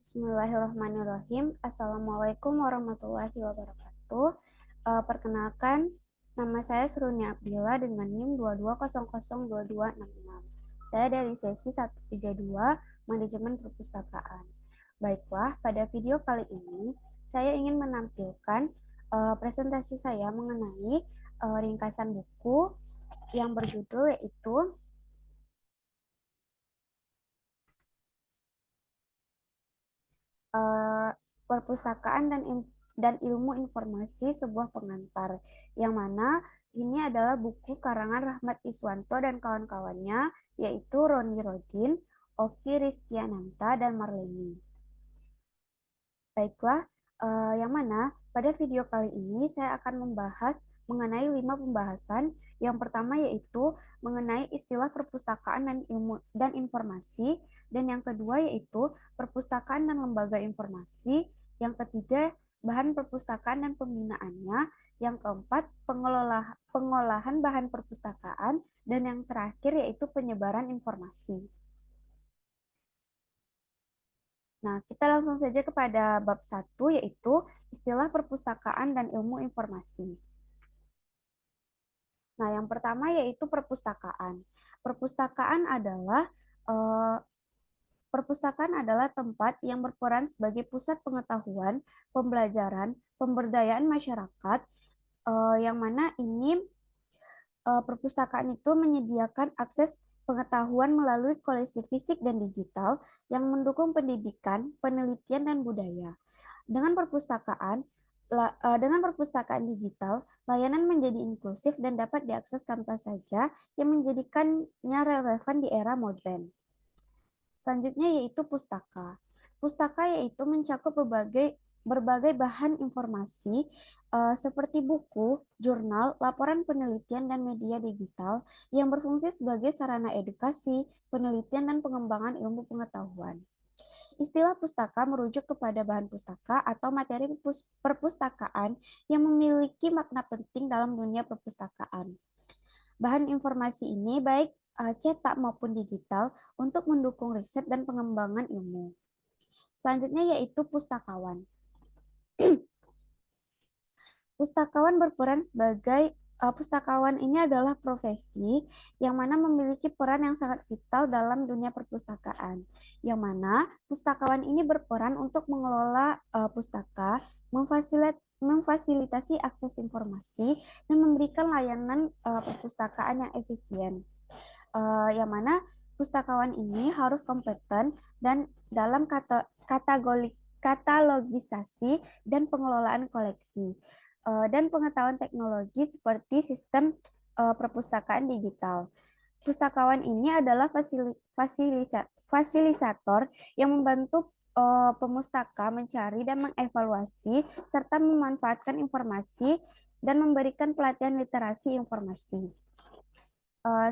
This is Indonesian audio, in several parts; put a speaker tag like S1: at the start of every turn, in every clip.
S1: Bismillahirrahmanirrahim. Assalamualaikum warahmatullahi wabarakatuh. Perkenalkan, nama saya Suruni Abdillah dengan NIM 22002266. Saya dari sesi 132 Manajemen Perpustakaan. Baiklah, pada video kali ini saya ingin menampilkan presentasi saya mengenai ringkasan buku yang berjudul yaitu eh, perpustakaan dan ilmu informasi sebuah pengantar, yang mana ini adalah buku karangan Rahmat Iswanto dan kawan-kawannya, yaitu Roni Rodin, Oki Rizkyananta, dan Marleni. Baiklah, yang mana pada video kali ini saya akan membahas mengenai 5 pembahasan. Yang pertama yaitu mengenai istilah perpustakaan dan ilmu dan informasi, dan yang kedua yaitu perpustakaan dan lembaga informasi, yang ketiga bahan perpustakaan dan pembinaannya, yang keempat pengolahan bahan perpustakaan, dan yang terakhir yaitu penyebaran informasi. Nah, kita langsung saja kepada bab 1, yaitu istilah perpustakaan dan ilmu informasi. Nah, yang pertama yaitu perpustakaan. Perpustakaan adalah eh, perpustakaan adalah tempat yang berperan sebagai pusat pengetahuan, pembelajaran, pemberdayaan masyarakat, yang mana ini perpustakaan itu menyediakan akses pengetahuan melalui koleksi fisik dan digital yang mendukung pendidikan, penelitian, dan budaya. Dengan perpustakaan digital, layanan menjadi inklusif dan dapat diakses kapan saja, yang menjadikannya relevan di era modern. Selanjutnya yaitu pustaka. Pustaka yaitu mencakup berbagai bahan informasi seperti buku, jurnal, laporan penelitian, dan media digital yang berfungsi sebagai sarana edukasi, penelitian, dan pengembangan ilmu pengetahuan. Istilah pustaka merujuk kepada bahan pustaka atau materi perpustakaan yang memiliki makna penting dalam dunia perpustakaan. Bahan informasi ini baik cetak maupun digital untuk mendukung riset dan pengembangan ilmu. Selanjutnya yaitu pustakawan. Pustakawan berperan sebagai Pustakawan ini adalah profesi yang mana memiliki peran yang sangat vital dalam dunia perpustakaan. Yang mana pustakawan ini berperan untuk mengelola pustaka, memfasilitasi akses informasi, dan memberikan layanan perpustakaan yang efisien. Yang mana pustakawan ini harus kompeten dan dalam katalogisasi dan pengelolaan koleksi, dan pengetahuan teknologi seperti sistem perpustakaan digital. Pustakawan ini adalah fasilitator yang membantu pemustaka mencari dan mengevaluasi serta memanfaatkan informasi dan memberikan pelatihan literasi informasi.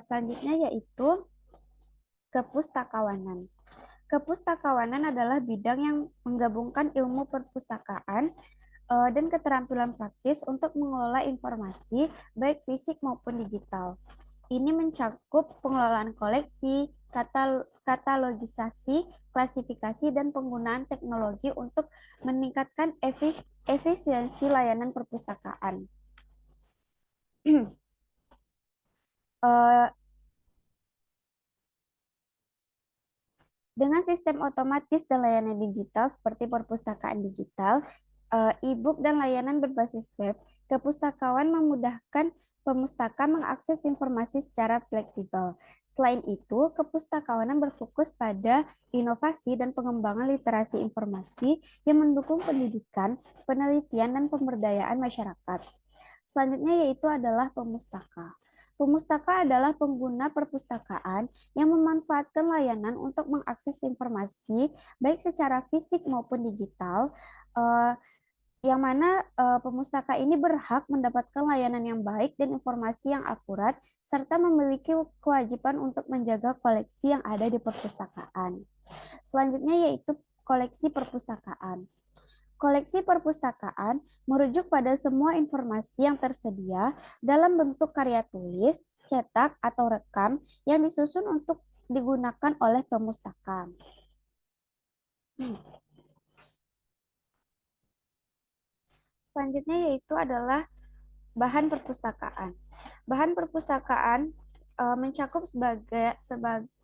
S1: Selanjutnya yaitu kepustakawanan. Kepustakawanan adalah bidang yang menggabungkan ilmu perpustakaan dan keterampilan praktis untuk mengelola informasi baik fisik maupun digital. Ini mencakup pengelolaan koleksi, katalogisasi, klasifikasi, dan penggunaan teknologi untuk meningkatkan efisiensi layanan perpustakaan. Dengan sistem otomatis dan layanan digital seperti perpustakaan digital, e-book, dan layanan berbasis web, kepustakawan memudahkan pemustaka mengakses informasi secara fleksibel. Selain itu, kepustakawanan berfokus pada inovasi dan pengembangan literasi informasi yang mendukung pendidikan, penelitian, dan pemberdayaan masyarakat. Selanjutnya yaitu adalah pemustaka. Pemustaka adalah pengguna perpustakaan yang memanfaatkan layanan untuk mengakses informasi baik secara fisik maupun digital, yang mana pemustaka ini berhak mendapatkan layanan yang baik dan informasi yang akurat, serta memiliki kewajiban untuk menjaga koleksi yang ada di perpustakaan. Selanjutnya yaitu koleksi perpustakaan. Koleksi perpustakaan merujuk pada semua informasi yang tersedia dalam bentuk karya tulis, cetak, atau rekam yang disusun untuk digunakan oleh pemustaka. Selanjutnya yaitu adalah bahan perpustakaan. Bahan perpustakaan mencakup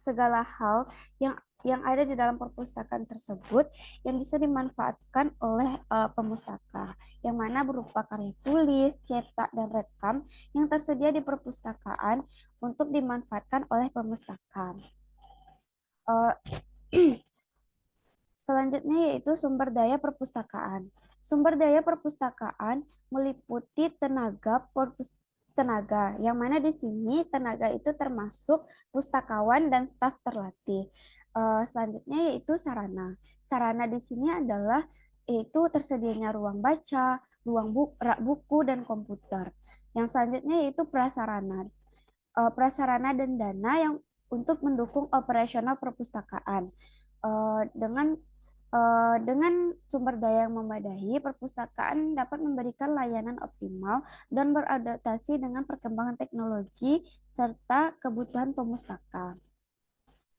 S1: segala hal yang ada di dalam perpustakaan tersebut yang bisa dimanfaatkan oleh pemustaka, yang mana berupa karya tulis, cetak, dan rekam yang tersedia di perpustakaan untuk dimanfaatkan oleh pemustaka. Eh, Selanjutnya yaitu sumber daya perpustakaan. Sumber daya perpustakaan meliputi tenaga, yang mana di sini tenaga itu termasuk pustakawan dan staf terlatih. Selanjutnya yaitu sarana. Sarana di sini adalah yaitu tersedianya ruang baca, rak buku, dan komputer. Yang selanjutnya yaitu prasarana. Prasarana dan dana yang untuk mendukung operasional perpustakaan. Dengan sumber daya yang memadai, perpustakaan dapat memberikan layanan optimal dan beradaptasi dengan perkembangan teknologi serta kebutuhan pemustaka.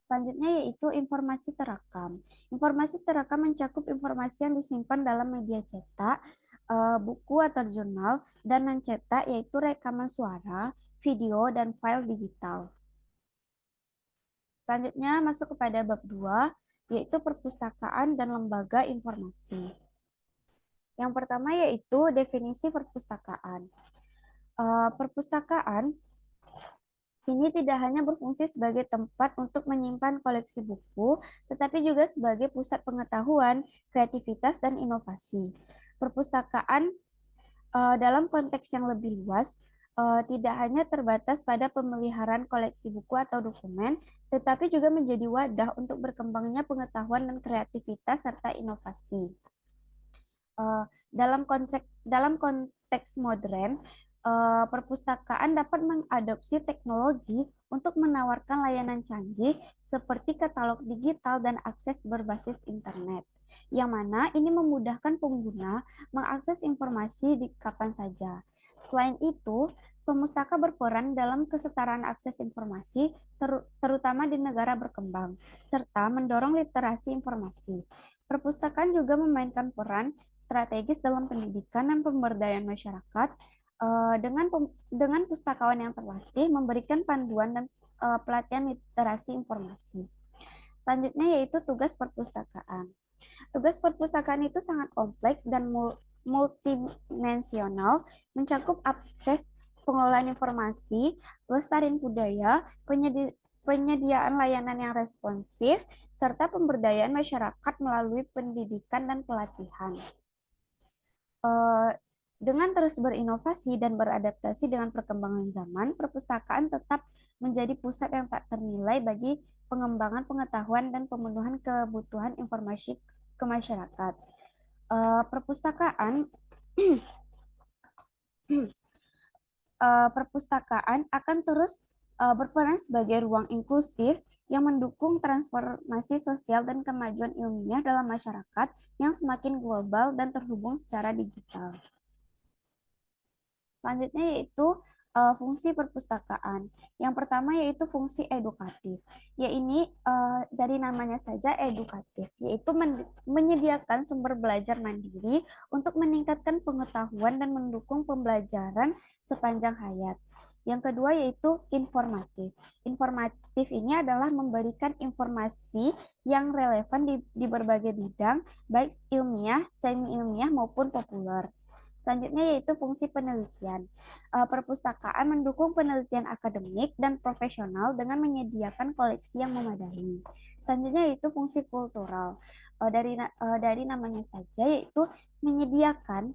S1: Selanjutnya yaitu informasi terekam. Informasi terekam mencakup informasi yang disimpan dalam media cetak, buku atau jurnal, dan non cetak yaitu rekaman suara, video, dan file digital. Selanjutnya masuk kepada bab 2, yaitu perpustakaan dan lembaga informasi. Yang pertama yaitu definisi perpustakaan. Perpustakaan ini tidak hanya berfungsi sebagai tempat untuk menyimpan koleksi buku, tetapi juga sebagai pusat pengetahuan, kreativitas, dan inovasi. Perpustakaan dalam konteks yang lebih luas tidak hanya terbatas pada pemeliharaan koleksi buku atau dokumen, tetapi juga menjadi wadah untuk berkembangnya pengetahuan dan kreativitas serta inovasi. Dalam konteks modern, perpustakaan dapat mengadopsi teknologi untuk menawarkan layanan canggih seperti katalog digital dan akses berbasis internet, yang mana ini memudahkan pengguna mengakses informasi di kapan saja. Selain itu, pemustaka berperan dalam kesetaraan akses informasi, terutama di negara berkembang, serta mendorong literasi informasi. Perpustakaan juga memainkan peran strategis dalam pendidikan dan pemberdayaan masyarakat dengan pustakawan yang terlatih memberikan panduan dan pelatihan literasi informasi. Selanjutnya yaitu tugas perpustakaan. Tugas perpustakaan itu sangat kompleks dan multidimensional, mencakup akses pengelolaan informasi, pelestarian budaya, penyediaan layanan yang responsif, serta pemberdayaan masyarakat melalui pendidikan dan pelatihan. Dengan terus berinovasi dan beradaptasi dengan perkembangan zaman, perpustakaan tetap menjadi pusat yang tak ternilai bagi pengembangan pengetahuan dan pemenuhan kebutuhan informasi ke masyarakat. Perpustakaan perpustakaan akan terus berperan sebagai ruang inklusif yang mendukung transformasi sosial dan kemajuan ilmiah dalam masyarakat yang semakin global dan terhubung secara digital. Selanjutnya yaitu fungsi perpustakaan. Yang pertama yaitu fungsi edukatif. Ya ini dari namanya saja edukatif, yaitu menyediakan sumber belajar mandiri untuk meningkatkan pengetahuan dan mendukung pembelajaran sepanjang hayat. Yang kedua yaitu informatif. Informatif ini adalah memberikan informasi yang relevan di berbagai bidang, baik ilmiah, semi-ilmiah maupun populer. Selanjutnya yaitu fungsi penelitian. Perpustakaan mendukung penelitian akademik dan profesional dengan menyediakan koleksi yang memadai. Selanjutnya yaitu fungsi kultural. Dari namanya saja yaitu menyediakan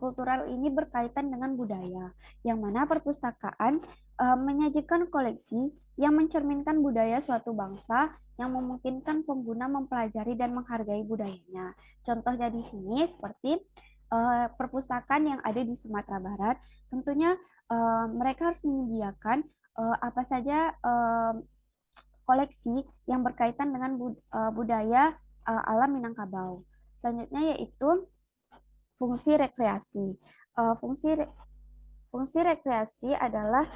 S1: kultural ini berkaitan dengan budaya, yang mana perpustakaan menyajikan koleksi yang mencerminkan budaya suatu bangsa yang memungkinkan pengguna mempelajari dan menghargai budayanya. Contohnya di sini seperti perpustakaan yang ada di Sumatera Barat, tentunya mereka harus menyediakan apa saja koleksi yang berkaitan dengan budaya alam Minangkabau. Selanjutnya yaitu fungsi rekreasi. Fungsi rekreasi adalah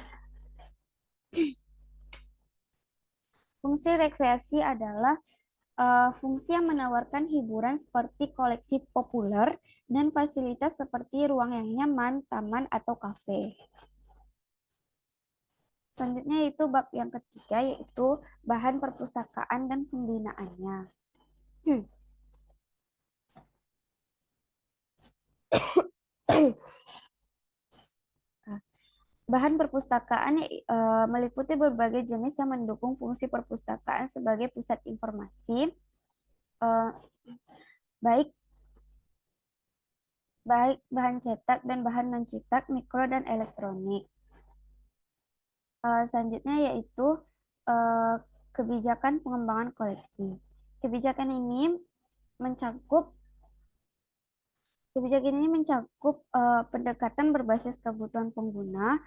S1: fungsi rekreasi adalah Fungsi yang menawarkan hiburan seperti koleksi populer dan fasilitas seperti ruang yang nyaman, taman, atau kafe. Selanjutnya itu bab yang ketiga, yaitu bahan perpustakaan dan pembinaannya. Bahan perpustakaan meliputi berbagai jenis yang mendukung fungsi perpustakaan sebagai pusat informasi, eh, baik baik bahan cetak dan bahan non-cetak, mikro dan elektronik. Selanjutnya yaitu eh, kebijakan pengembangan koleksi. Kebijakan ini mencakup kebijakan ini mencakup pendekatan berbasis kebutuhan pengguna,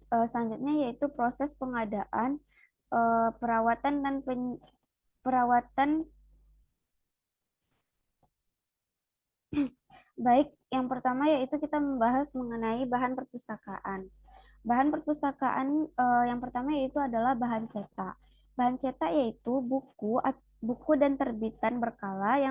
S1: selanjutnya yaitu proses pengadaan, perawatan dan perawatan. Baik, yang pertama yaitu kita membahas mengenai bahan perpustakaan. Bahan perpustakaan yang pertama yaitu adalah bahan cetak. Bahan cetak yaitu buku dan terbitan berkala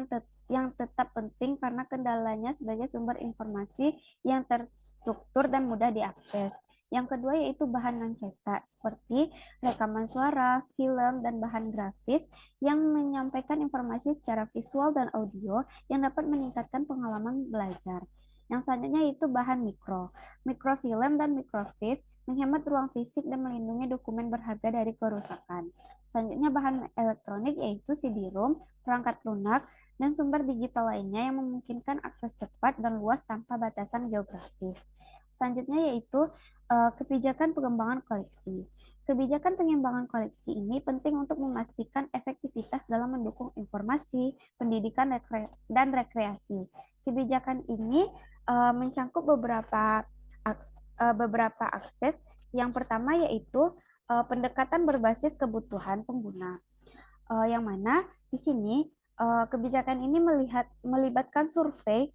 S1: yang tetap penting karena kendalanya sebagai sumber informasi yang terstruktur dan mudah diakses. Yang kedua yaitu bahan non-cetak seperti rekaman suara, film, dan bahan grafis yang menyampaikan informasi secara visual dan audio yang dapat meningkatkan pengalaman belajar. Yang selanjutnya itu bahan mikro. Mikrofilm dan mikrofilm menghemat ruang fisik dan melindungi dokumen berharga dari kerusakan. Selanjutnya bahan elektronik yaitu CD-ROM, perangkat lunak, dan sumber digital lainnya yang memungkinkan akses cepat dan luas tanpa batasan geografis. Selanjutnya yaitu kebijakan pengembangan koleksi. Kebijakan pengembangan koleksi ini penting untuk memastikan efektivitas dalam mendukung informasi, pendidikan, dan rekreasi. Kebijakan ini mencangkup beberapa akses. Yang pertama yaitu pendekatan berbasis kebutuhan pengguna, yang mana di sini kebijakan ini melibatkan survei,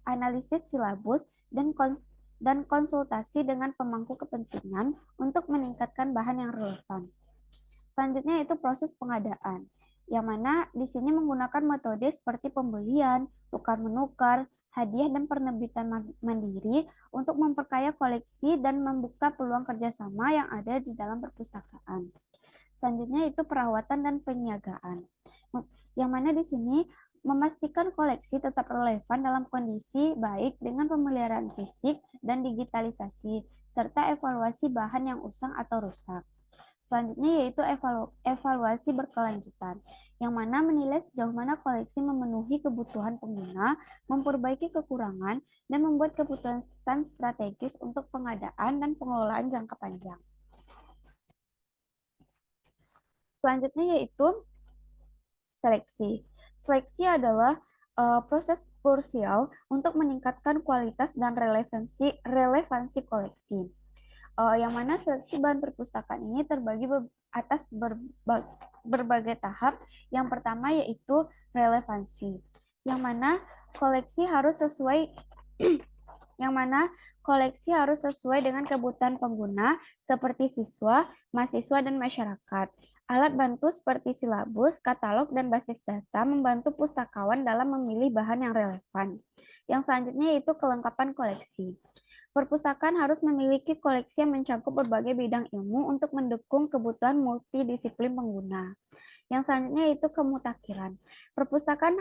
S1: analisis silabus, dan konsultasi dengan pemangku kepentingan untuk meningkatkan bahan yang relevan. Selanjutnya itu proses pengadaan, yang mana di sini menggunakan metode seperti pembelian, tukar-menukar, hadiah, dan penerbitan mandiri untuk memperkaya koleksi dan membuka peluang kerjasama yang ada di dalam perpustakaan. Selanjutnya itu perawatan dan penjagaan, yang mana di sini memastikan koleksi tetap relevan dalam kondisi baik dengan pemeliharaan fisik dan digitalisasi, serta evaluasi bahan yang usang atau rusak. Selanjutnya yaitu evaluasi berkelanjutan, yang mana menilai sejauh mana koleksi memenuhi kebutuhan pengguna, memperbaiki kekurangan, dan membuat keputusan strategis untuk pengadaan dan pengelolaan jangka panjang. Selanjutnya yaitu seleksi. Seleksi adalah proses krusial untuk meningkatkan kualitas dan relevansi koleksi. Yang mana seleksi bahan perpustakaan ini terbagi atas berbagai tahap. Yang pertama yaitu relevansi, yang mana koleksi harus sesuai yang mana koleksi harus sesuai dengan kebutuhan pengguna seperti siswa, mahasiswa, dan masyarakat. Alat bantu seperti silabus, katalog, dan basis data membantu pustakawan dalam memilih bahan yang relevan. Yang selanjutnya yaitu kelengkapan koleksi. Perpustakaan harus memiliki koleksi yang mencakup berbagai bidang ilmu untuk mendukung kebutuhan multidisiplin pengguna. Yang selanjutnya yaitu kemutakhiran. Perpustakaan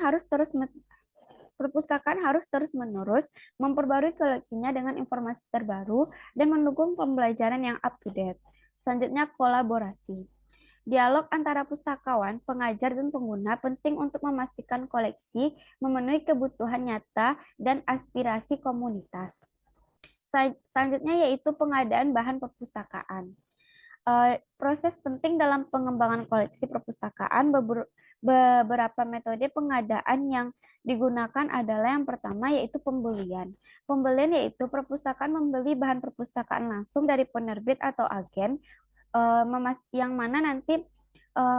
S1: harus terus-menerus memperbarui koleksinya dengan informasi terbaru dan mendukung pembelajaran yang up-to-date. Selanjutnya, kolaborasi. Dialog antara pustakawan, pengajar, dan pengguna penting untuk memastikan koleksi memenuhi kebutuhan nyata dan aspirasi komunitas. Selanjutnya yaitu pengadaan bahan perpustakaan. Proses penting dalam pengembangan koleksi perpustakaan, beberapa metode pengadaan yang digunakan adalah yang pertama yaitu pembelian. Pembelian yaitu perpustakaan membeli bahan perpustakaan langsung dari penerbit atau agen, yang mana nanti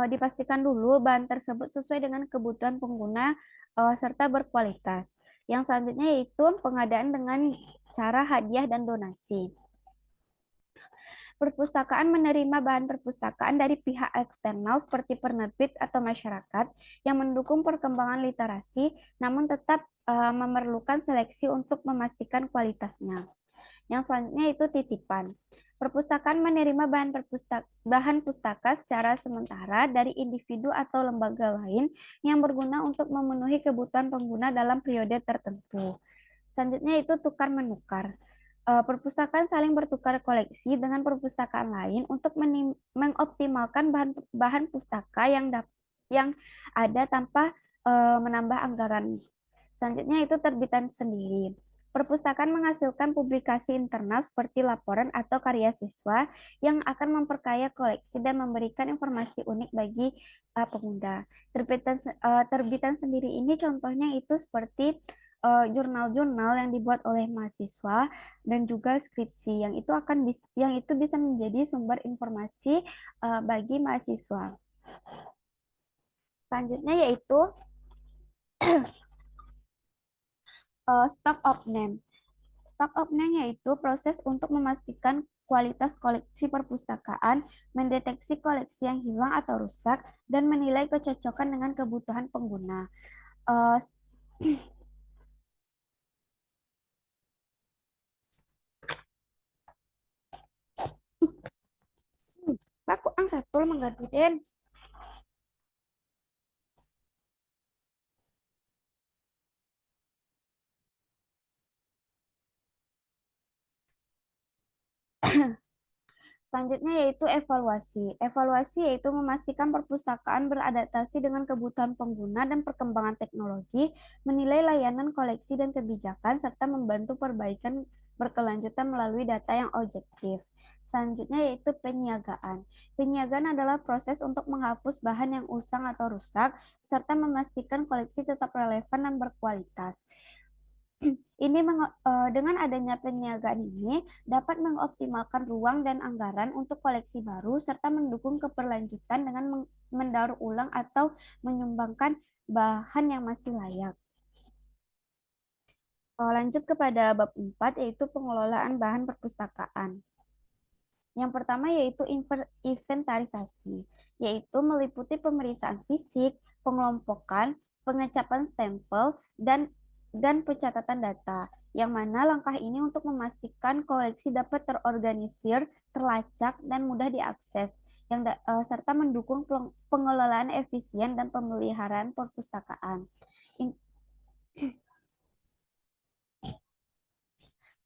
S1: dipastikan dulu bahan tersebut sesuai dengan kebutuhan pengguna serta berkualitas. Yang selanjutnya yaitu pengadaan dengan cara hadiah dan donasi. Perpustakaan menerima bahan perpustakaan dari pihak eksternal seperti penerbit atau masyarakat yang mendukung perkembangan literasi, namun tetap memerlukan seleksi untuk memastikan kualitasnya. Yang selanjutnya itu titipan. Perpustakaan menerima bahan pustaka secara sementara dari individu atau lembaga lain yang berguna untuk memenuhi kebutuhan pengguna dalam periode tertentu. Selanjutnya itu tukar-menukar. Perpustakaan saling bertukar koleksi dengan perpustakaan lain untuk mengoptimalkan bahan pustaka yang ada tanpa menambah anggaran. Selanjutnya itu terbitan sendiri. Perpustakaan menghasilkan publikasi internal seperti laporan atau karya siswa yang akan memperkaya koleksi dan memberikan informasi unik bagi pemuda. Terbitan sendiri ini contohnya itu seperti jurnal-jurnal yang dibuat oleh mahasiswa dan juga skripsi yang itu bisa menjadi sumber informasi bagi mahasiswa. Selanjutnya yaitu stock of name. Stock of name yaitu proses untuk memastikan kualitas koleksi perpustakaan, mendeteksi koleksi yang hilang atau rusak, dan menilai kecocokan dengan kebutuhan pengguna. Uh, Aku angsa tul manggaduden. Selanjutnya yaitu evaluasi. Evaluasi yaitu memastikan perpustakaan beradaptasi dengan kebutuhan pengguna dan perkembangan teknologi, menilai layanan koleksi dan kebijakan, serta membantu perbaikan berkelanjutan melalui data yang objektif. Selanjutnya yaitu penyiagaan. Penyiagaan adalah proses untuk menghapus bahan yang usang atau rusak, serta memastikan koleksi tetap relevan dan berkualitas. Dengan adanya penyiagaan ini dapat mengoptimalkan ruang dan anggaran untuk koleksi baru serta mendukung keberlanjutan dengan mendaur ulang atau menyumbangkan bahan yang masih layak. Lanjut kepada bab 4 yaitu pengelolaan bahan perpustakaan. Yang pertama yaitu inventarisasi, yaitu meliputi pemeriksaan fisik, pengelompokan, pengecapan stempel, dan pencatatan data, yang mana langkah ini untuk memastikan koleksi dapat terorganisir, terlacak, dan mudah diakses, serta mendukung pengelolaan efisien dan pemeliharaan perpustakaan.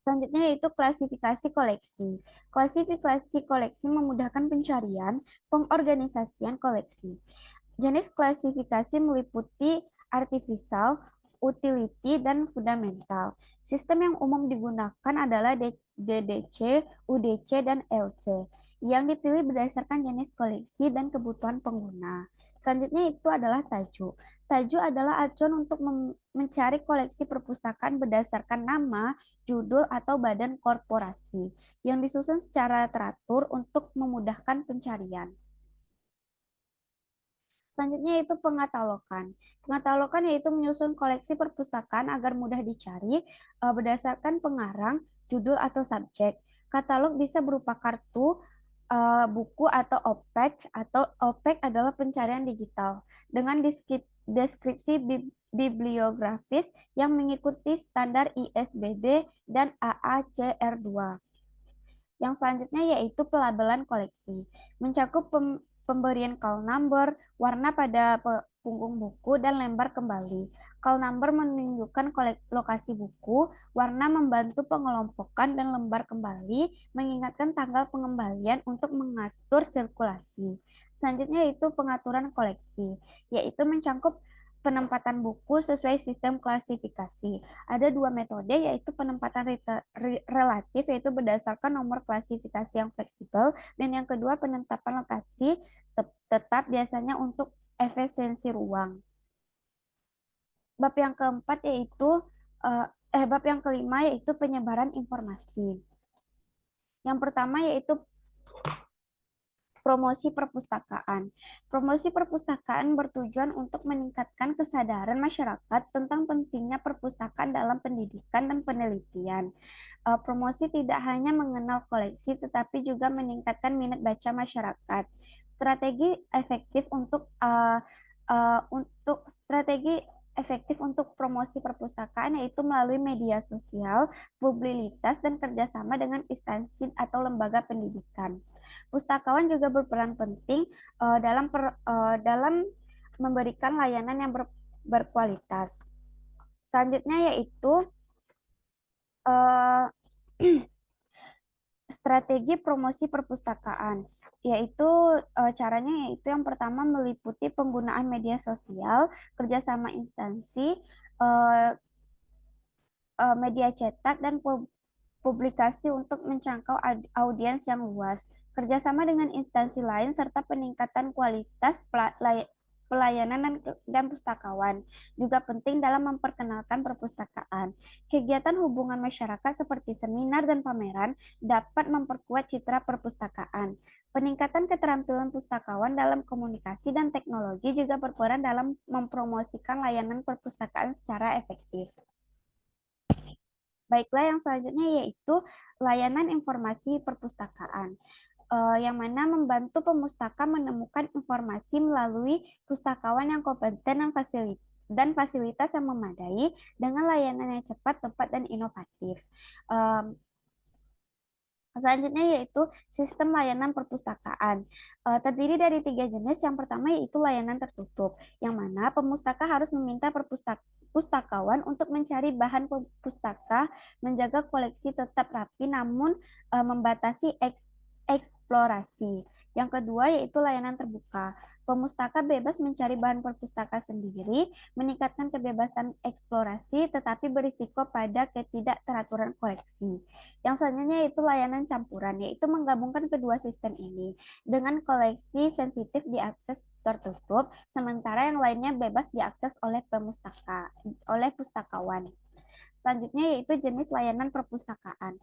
S1: Selanjutnya yaitu klasifikasi koleksi. Klasifikasi koleksi memudahkan pencarian, pengorganisasian koleksi. Jenis klasifikasi meliputi artificial, utility, dan fundamental. Sistem yang umum digunakan adalah DDC, UDC, dan LC, yang dipilih berdasarkan jenis koleksi dan kebutuhan pengguna. Selanjutnya itu adalah Taju. Taju adalah acuan untuk mencari koleksi perpustakaan berdasarkan nama, judul, atau badan korporasi, yang disusun secara teratur untuk memudahkan pencarian. Selanjutnya itu pengatalogan. Pengatalogan yaitu menyusun koleksi perpustakaan agar mudah dicari berdasarkan pengarang, judul, atau subjek. Katalog bisa berupa kartu, buku, atau OPEC adalah pencarian digital dengan deskripsi bibliografis yang mengikuti standar ISBN dan AACR2. Yang selanjutnya yaitu pelabelan koleksi, mencakup pemberian call number, warna pada punggung buku, dan lembar kembali. Call number menunjukkan lokasi buku, warna membantu pengelompokan, dan lembar kembali mengingatkan tanggal pengembalian untuk mengatur sirkulasi. Selanjutnya yaitu pengaturan koleksi, yaitu mencakup penempatan buku sesuai sistem klasifikasi. Ada dua metode yaitu penempatan relatif yaitu berdasarkan nomor klasifikasi yang fleksibel dan yang kedua penetapan lokasi tetap biasanya untuk efisiensi ruang. Bab yang keempat yaitu bab yang kelima yaitu penyebaran informasi. Yang pertama yaitu Promosi perpustakaan. Promosi perpustakaan bertujuan untuk meningkatkan kesadaran masyarakat tentang pentingnya perpustakaan dalam pendidikan dan penelitian. Promosi tidak hanya mengenal koleksi, tetapi juga meningkatkan minat baca masyarakat. Strategi efektif untuk strategi efektif untuk promosi perpustakaan yaitu melalui media sosial, publisitas, dan kerjasama dengan instansi atau lembaga pendidikan. Pustakawan juga berperan penting dalam memberikan layanan yang berkualitas. Selanjutnya yaitu eh, strategi promosi perpustakaan, yaitu caranya yaitu yang pertama meliputi penggunaan media sosial, kerjasama instansi, eh, media cetak, dan publikasi untuk menjangkau audiens yang luas, kerjasama dengan instansi lain, serta peningkatan kualitas pelayanan dan pustakawan. Juga penting dalam memperkenalkan perpustakaan. Kegiatan hubungan masyarakat seperti seminar dan pameran dapat memperkuat citra perpustakaan. Peningkatan keterampilan pustakawan dalam komunikasi dan teknologi juga berperan dalam mempromosikan layanan perpustakaan secara efektif. Baiklah, yang selanjutnya yaitu layanan informasi perpustakaan, yang mana membantu pemustaka menemukan informasi melalui pustakawan yang kompeten dan fasilitas yang memadai dengan layanan yang cepat, tepat, dan inovatif. Selanjutnya yaitu sistem layanan perpustakaan. Terdiri dari tiga jenis. Yang pertama yaitu layanan tertutup, yang mana pemustaka harus meminta pustakawan untuk mencari bahan pustaka, menjaga koleksi tetap rapi, namun membatasi eksplorasi. Yang kedua yaitu layanan terbuka. Pemustaka bebas mencari bahan perpustaka sendiri, meningkatkan kebebasan eksplorasi, tetapi berisiko pada ketidakteraturan koleksi. Yang selanjutnya yaitu layanan campuran, yaitu menggabungkan kedua sistem ini dengan koleksi sensitif diakses tertutup, sementara yang lainnya bebas diakses oleh pustakawan. Selanjutnya yaitu jenis layanan perpustakaan.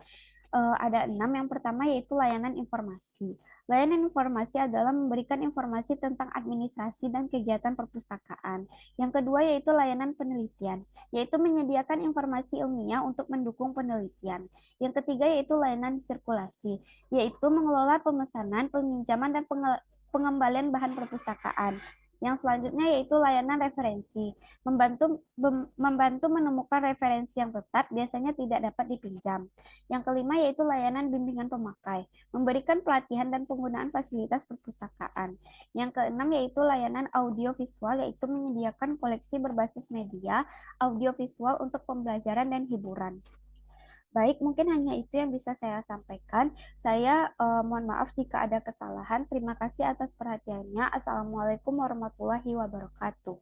S1: Ada 6. Yang pertama yaitu layanan informasi. Layanan informasi adalah memberikan informasi tentang administrasi dan kegiatan perpustakaan. Yang kedua yaitu layanan penelitian, yaitu menyediakan informasi ilmiah untuk mendukung penelitian. Yang ketiga yaitu layanan sirkulasi, yaitu mengelola pemesanan, peminjaman, dan pengembalian bahan perpustakaan. Yang selanjutnya yaitu layanan referensi, membantu menemukan referensi yang tetap biasanya tidak dapat dipinjam. Yang kelima yaitu layanan bimbingan pemakai, memberikan pelatihan dan penggunaan fasilitas perpustakaan. Yang keenam yaitu layanan audiovisual, yaitu menyediakan koleksi berbasis media audiovisual untuk pembelajaran dan hiburan. Baik, mungkin hanya itu yang bisa saya sampaikan. Saya mohon maaf jika ada kesalahan. Terima kasih atas perhatiannya. Assalamualaikum warahmatullahi wabarakatuh.